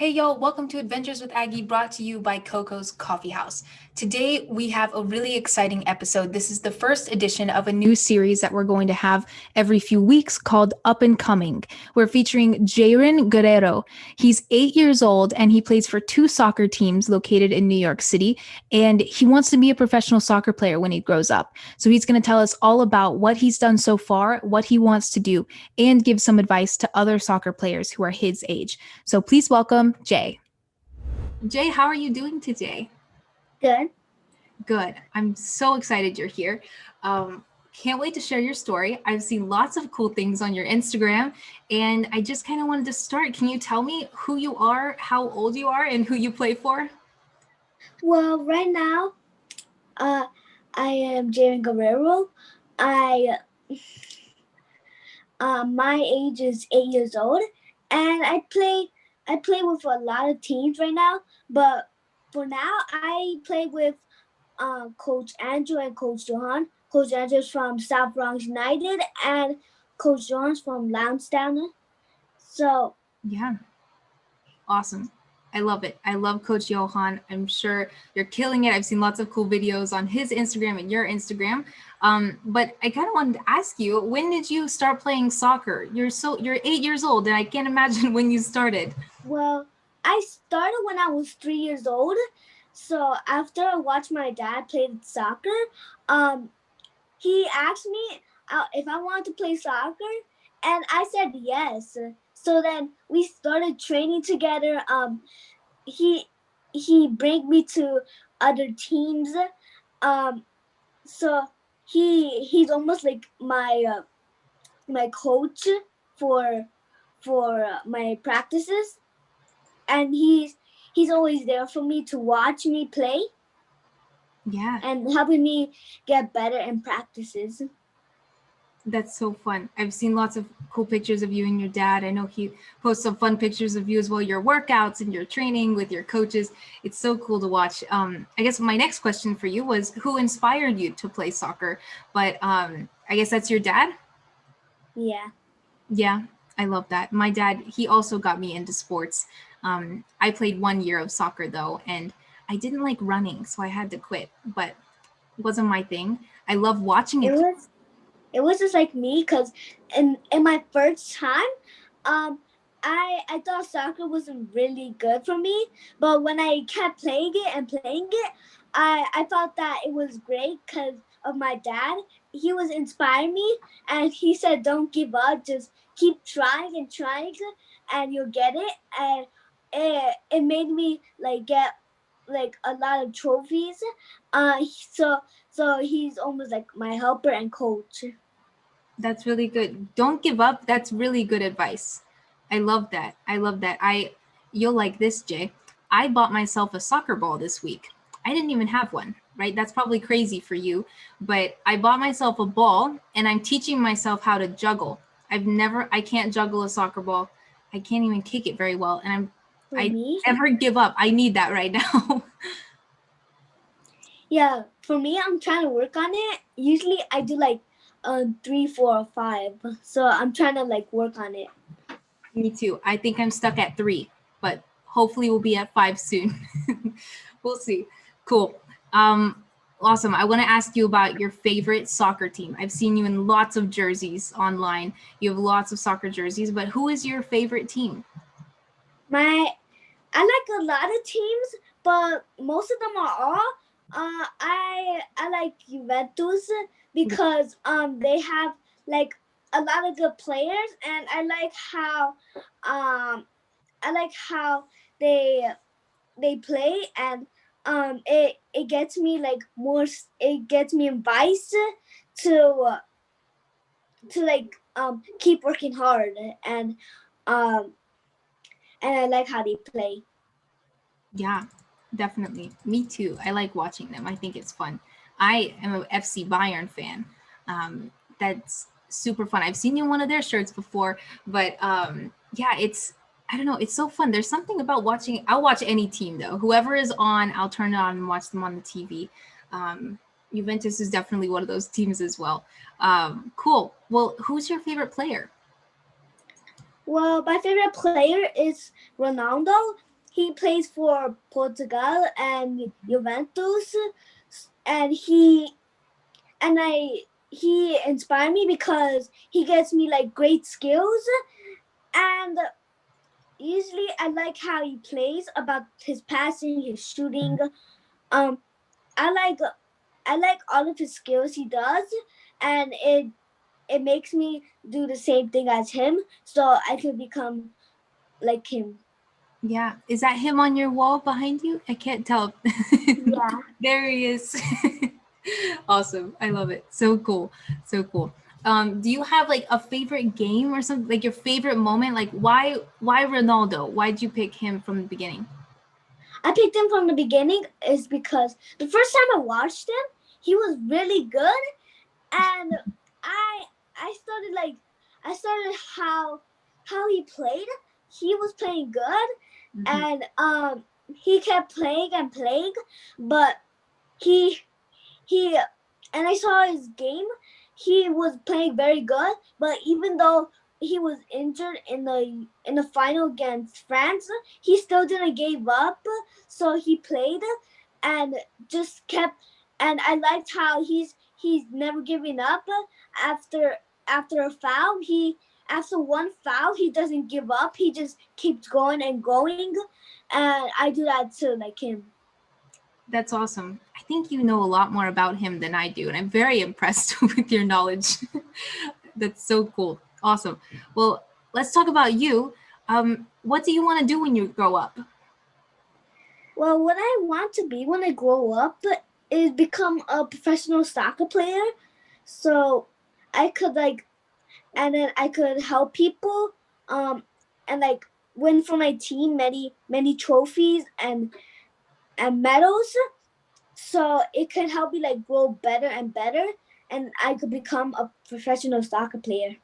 Hey y'all, welcome to Adventures with Aggie, brought to you by Coco's Coffee House. Today we have a really exciting episode. This is the first edition of a new series that we're going to have every few weeks called Up and Coming. We're featuring Jayren Guerrero. He's 8 years old and he plays for two soccer teams located in New York City, and he wants to be a professional soccer player when he grows up. So he's going to tell us all about what he's done so far, what he wants to do, and give some advice to other soccer players who are his age. So please welcome Jay. Jay, how are you doing today? Good. Good. I'm so excited you're here. Can't wait to share your story. I've seen lots of cool things on your Instagram, and I just kind of wanted to start. Can you tell me who you are, how old you are, and who you play for? Well, right now, I am Jayren Guerrero. My age is 8 years old, and I play with a lot of teams right now. But for now, I play with Coach Andrew and Coach Johan. Coach Andrew's from South Bronx United, and Coach Johan's from Lansdowne. So Yeah, awesome. I love it. I love Coach Johan. I'm sure you're killing it. I've seen lots of cool videos on his Instagram and your Instagram. But I kind of wanted to ask you, when did you start playing soccer? You're 8 years old, and I can't imagine when you started. Well, I started when I was 3 years old. So after I watched my dad play soccer, he asked me if I wanted to play soccer, and I said yes. So then we started training together. He bring me to other teams. So he's almost like my coach for my practices, and he's always there for me to watch me play. Yeah. And helping me get better in practices. That's so fun. I've seen lots of cool pictures of you and your dad. I know he posts some fun pictures of you as well, your workouts and your training with your coaches. It's so cool to watch. I guess my next question for you was, who inspired you to play soccer? But I guess that's your dad? Yeah. Yeah, I love that. My dad, he also got me into sports. I played 1 year of soccer though, and I didn't like running, so I had to quit, but it wasn't my thing. I love watching it. It was just like me, because in my first time, I thought soccer wasn't really good for me, but when I kept playing it and playing it, I thought that it was great because of my dad. He was inspiring me, and he said, "Don't give up. Just keep trying and trying, and you'll get it." And it made me get a lot of trophies. So he's almost like my helper and coach. That's really good. Don't give up. That's really good advice. I love that. I love that. You'll like this, Jay. I bought myself a soccer ball this week. I didn't even have one, right? That's probably crazy for you, but I bought myself a ball and I'm teaching myself how to juggle. I can't juggle a soccer ball. I can't even kick it very well. And I never give up. I need that right now. Yeah, for me, I'm trying to work on it. Usually I do 3, 4, or 5. So I'm trying to work on it. Me too. I think I'm stuck at 3, but hopefully we'll be at 5 soon. We'll see. Cool. Awesome. I want to ask you about your favorite soccer team. I've seen you in lots of jerseys online. You have lots of soccer jerseys, but who is your favorite team? I like a lot of teams, but most of them are all. I like Juventus because they have a lot of good players, and I like how they play, and it gets me more. It gets me advice to keep working hard, um and I like how they play. Yeah, definitely. Me too. I like watching them. I think it's fun. I am a FC Bayern fan. That's super fun. I've seen you in one of their shirts before, but yeah, I don't know, it's so fun. There's something about watching. I'll watch any team though. Whoever is on, I'll turn it on and watch them on the TV. Juventus is definitely one of those teams as well. Cool. Well, who's your favorite player? Well, my favorite player is Ronaldo. he plays for Portugal and Juventus, and he inspired me because he gets me like great skills, and usually I like how he plays, about his passing, his shooting. Um, I like all of his skills he does, and it makes me do the same thing as him, so I can become like him. Yeah. Is that him on your wall behind you? I can't tell. Yeah. There he is. Awesome. I love it. So cool. So cool. Do you have like a favorite game or something, like your favorite moment? Like why Ronaldo? Why'd you pick him from the beginning? I picked him from the beginning is because the first time I watched him, he was really good, and I I started like I started how he played. He was playing good, Mhm. and he kept playing and playing, but he he and I saw his game. He was playing very good, but even though he was injured in the final against France, he still didn't give up. So he played and just kept. And I liked how he's never giving up after after a foul. He after one foul he doesn't give up. He just keeps going and going, and I do that too, like him. That's awesome. I think you know a lot more about him than I do, and I'm very impressed with your knowledge. That's so cool. Awesome. Well, let's talk about you. What do you want to do when you grow up? Well, what I want to be when I grow up is become a professional soccer player. So I could like, and then I could help people, um, and like win for my team many trophies and medals. So it could help me like grow better and better, and I could become a professional soccer player.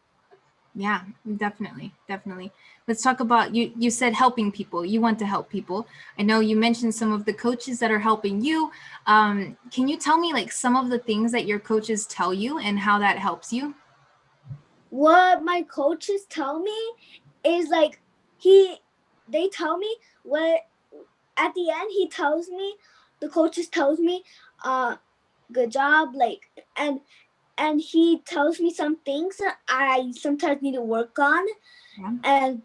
Yeah, definitely, definitely. Let's talk about you. You said helping people. You want to help people. I know you mentioned some of the coaches that are helping you. Can you tell me like some of the things that your coaches tell you and how that helps you? What my coaches tell me is like he they tell me what at the end he tells me, the coaches tells me good job, like, and he tells me some things that I sometimes need to work on, Yeah. and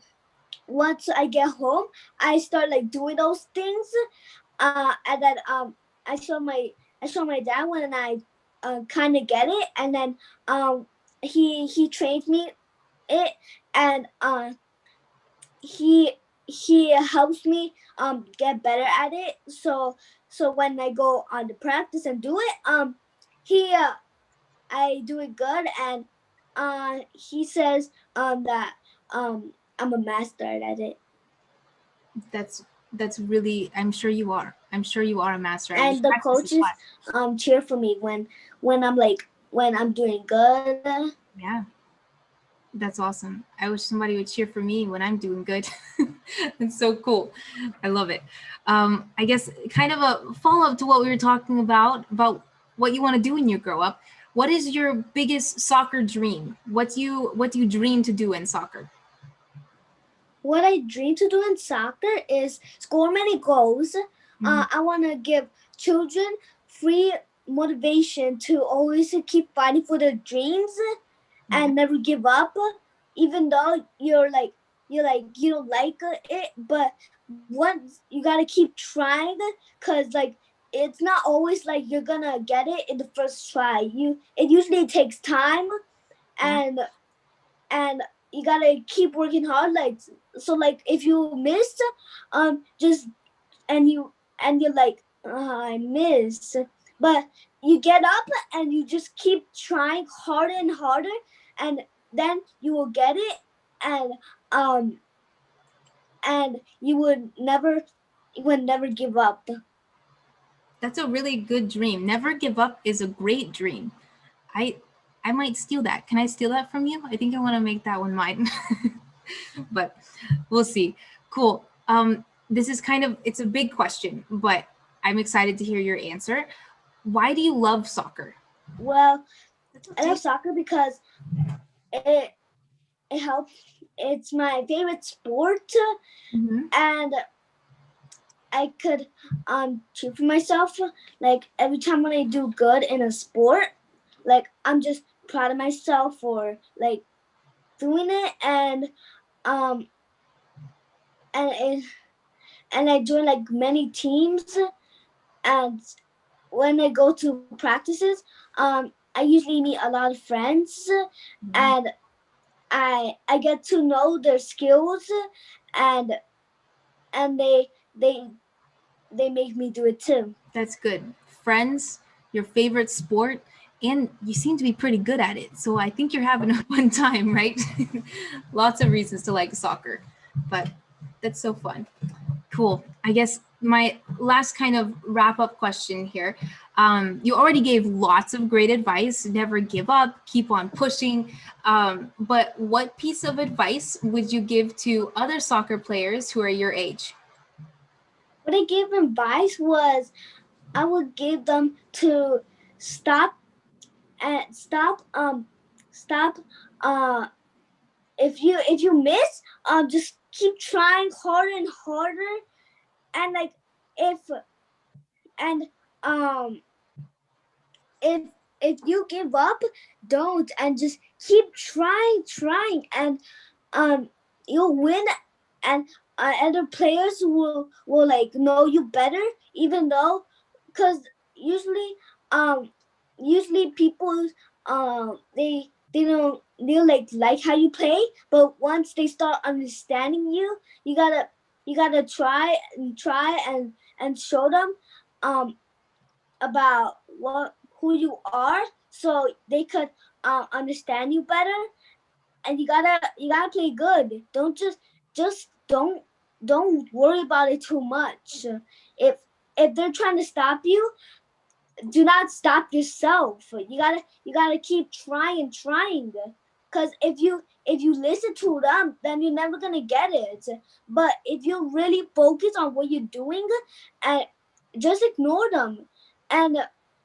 once I get home I start like doing those things, and then I show my dad when I kind of get it, and then um he trains me it, and he helps me get better at it. So when I go on the practice and do it, he I do it good, and he says that I'm a master at it. That's that's really. I'm sure you are. I'm sure you are a master. I just And the practiced this coaches class. cheer for me when I'm doing good. Yeah, that's awesome. I wish somebody would cheer for me when I'm doing good. It's so cool. I love it. I guess kind of a follow up to what we were talking about what you want to do when you grow up. What is your biggest soccer dream? What do you dream to do in soccer? What I dream to do in soccer is score many goals. Mhm. I want to give children free motivation to always keep fighting for their dreams Yeah. and never give up, even though you don't like it, but once you gotta keep trying, cause like it's not always like you're gonna get it in the first try. It usually takes time, Yeah. and and you gotta keep working hard. Like so, like if you miss, just and you're like, I miss, but you get up and you just keep trying harder and harder, and then you will get it, and um and you would never give up. That's a really good dream. Never give up is a great dream. I I might steal that. Can I steal that from you? I think I want to make that one mine. But we'll see. Cool. This is kind of it's a big question, but I'm excited to hear your answer. Why do you love soccer? Well, That's I love okay. soccer because it it helps. It's my favorite sport, Hmm. and I could cheer for myself. Like every time when I do good in a sport, like I'm just proud of myself for like doing it, um and it, and I join like many teams, and when I go to practices, I usually meet a lot of friends, Mhm. and I get to know their skills, and and they make me do it too. That's good. Friends, your favorite sport, and you seem to be pretty good at it. So I think you're having a fun time, right? Lots of reasons to like soccer, but that's so fun. Cool. I guess my last kind of wrap up question here. You already gave lots of great advice. Never give up, keep on pushing. But what piece of advice would you give to other soccer players who are your age? What I gave advice was I would give them to stop and stop uh if you miss, just keep trying harder and harder, and like if and um if you give up, don't, and just keep trying, and um you'll win, and other players will like know you better, even though, because usually um usually people they don't they like how you play, but once they start understanding you, you gotta try and show them um about what who you are, so they could understand you better, and you gotta play good. Don't just don't worry about it too much. If they're trying to stop you, do not stop yourself. You gotta keep trying. Cause if you listen to them, then you're never gonna get it. But if you really focus on what you're doing, and just ignore them, and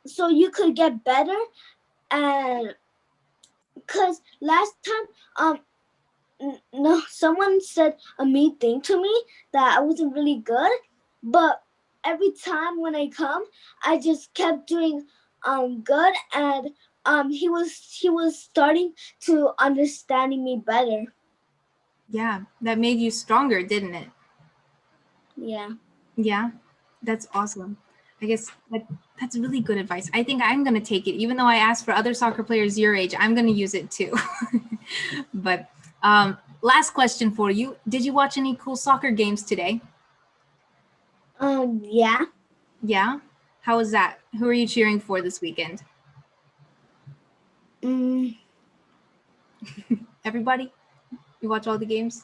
so you could get better. And cause last time, no, someone said a mean thing to me that I wasn't really good, but every time when I come, I just kept doing good, and he was starting to understanding me better. Yeah, that made you stronger, didn't it? Yeah. Yeah, that's awesome. I guess that's really good advice. I think I'm going to take it. Even though I asked for other soccer players your age, I'm going to use it too. But last question for you. Did you watch any cool soccer games today? Yeah. Yeah? How was that? Who are you cheering for this weekend? Mm, Everybody? You watch all the games?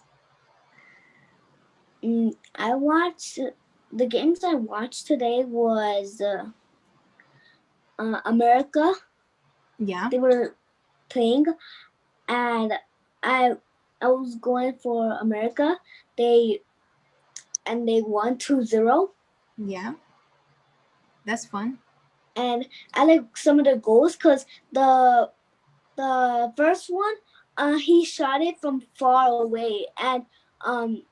I watched the games I watched today was America. Yeah. They were playing, and I I was going for America. They they won 2-0, Yeah. That's fun. and I like some of the goals because the first one, he shot it from far away, um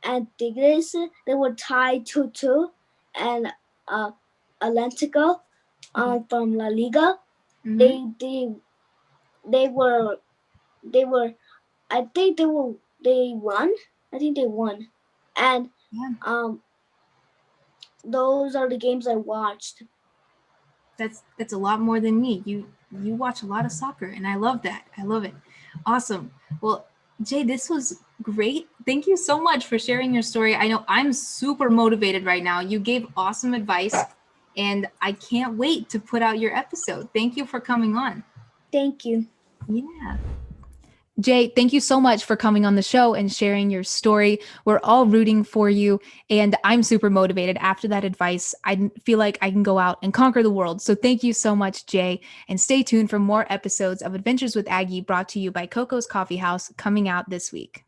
and Tigres, they were tied 2-2, and uh Atlantico from La Liga, Mm-hmm. they they they were they were I think they won. I think they won. And Yeah. um those are the games I watched. That's a lot more than me. You watch a lot of soccer and I love that. I love it. Awesome. Well, Jay, this was great. Thank you so much for sharing your story. I know I'm super motivated right now. You gave awesome advice and I can't wait to put out your episode. Thank you for coming on. Thank you. Yeah. Jay, thank you so much for coming on the show and sharing your story. We're all rooting for you, and I'm super motivated. After that advice, I feel like I can go out and conquer the world. So thank you so much, Jay, and stay tuned for more episodes of Adventures with Aggie brought to you by Coco's Coffee House coming out this week.